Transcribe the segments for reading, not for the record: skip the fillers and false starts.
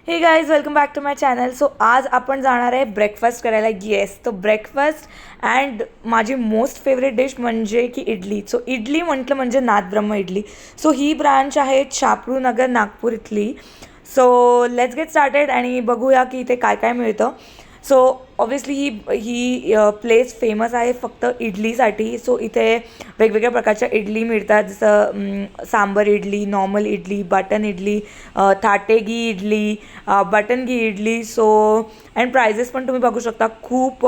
हे guys welcome back to my channel. So आज आपण जाणार आहे ब्रेकफास्ट करायला. येस, तो ब्रेकफास्ट अँड माझी मोस्ट फेवरेट डिश म्हणजे की इडली. सो इडली म्हटलं म्हणजे नादब्रह्म इडली. सो ही ब्रांच आहे शास्त्रीनगर नागपूर इथली. सो लेट्स गेट स्टार्टेड आणि बघूया की इथे काय काय मिळतं. सो ऑब्वियसली ही प्लेस फेमस आहे फक्त इडलीसाठी. सो इथे वेगवेगळ्या प्रकारच्या इडली मिळतात, जसं sambar idli, normal idli, button idli, thatte ghee idli, button ghee idli. So and prices पण तुम्ही बघू शकता, खूप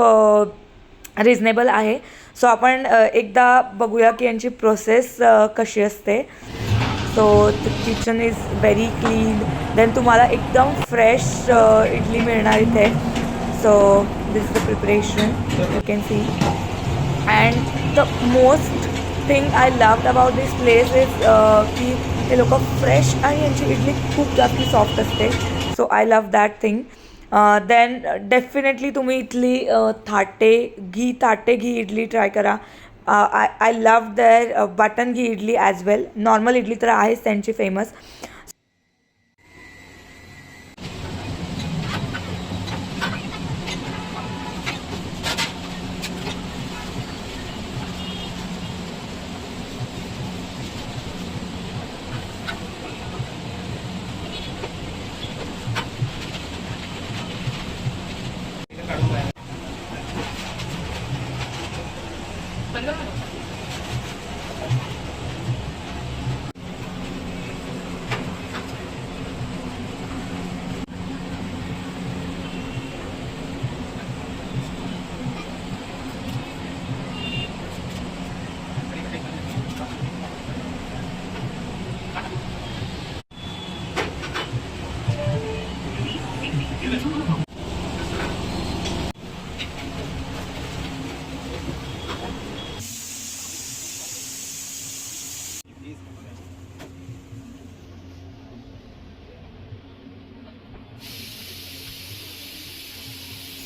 रिजनेबल आहे. सो आपण एकदा बघूया की यांची प्रोसेस कशी असते. So the kitchen is very clean. Then तुम्हाला एकदम फ्रेश इडली मिळणार इथे. So this is the preparation, you can see. And the most thing I loved about this place is की ते लोक फ्रेश आणि यांची इडली खूप जास्त सॉफ्ट असते. So I love that thing. Then definitely तुम्ही इथली थाटे घी इडली ट्राय करा. I love their button ghee idli as well. Normal idli तर आहेच त्यांची फेमस.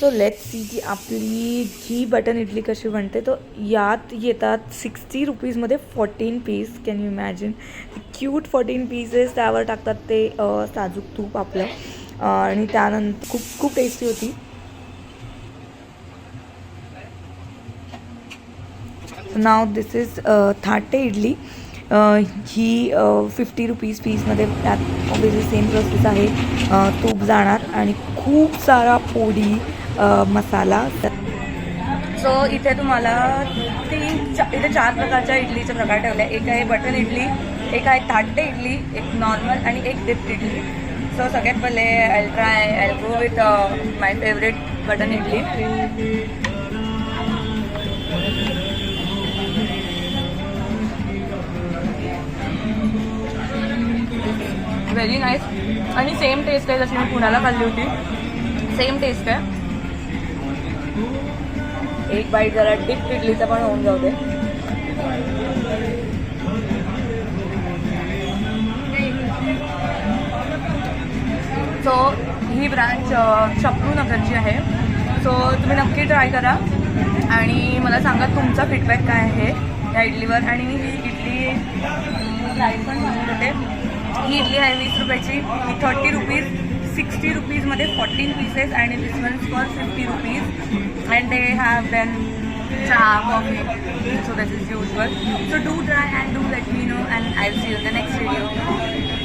सो लेट्स सी की आपली घी बटन इडली कशी बनते. तो यात येतात 60 रुपीजमध्ये 14 piece. Can you imagine, cute 14 pieces. त्यावर टाकतात ते साजूक तूप आपलं, आणि त्यानंतर खूप खूप टेस्टी होती. नाव दिस इज थाटे इडली. ही 50 रुपीज पीसमध्ये. त्यात ऑब्वियसली सेम प्रोसेस आहे. तूप जाणार आणि खूप सारा पोडी मसाला. सो इथे तुम्हाला इथे 4 प्रकारच्या इडलीचे प्रकार ठेवले. एक आहे बटन इडली, एक आहे थाटे इडली, एक नॉर्मल आणि एक डिप्ड इडली. सो सगळ्यात पहिले I go with my favourite button idli. Very nice आणि सेम टेस्ट आहे जशी मी पुण्याला खाल्ली होती. सेम टेस्ट आहे. एक बाईट जरा डिप इडलीचा पण होऊन जाऊ दे. सो ही ब्रांच शास्त्रीनगरची आहे. सो तुम्ही नक्की ट्राय करा आणि मला सांगा तुमचा फीडबॅक काय आहे या इडलीवर. आणि ही इडली प्राईस पण सांगत होते. ही इडली आहे 20 रुपयाची. 30 रुपीज, 60 रुपीजमध्ये 14 पीसेस आणि दिस once for 50 rupees. And they have then cha, coffee, so this is usual. So do try and do let me know, and I'll see you in the next video.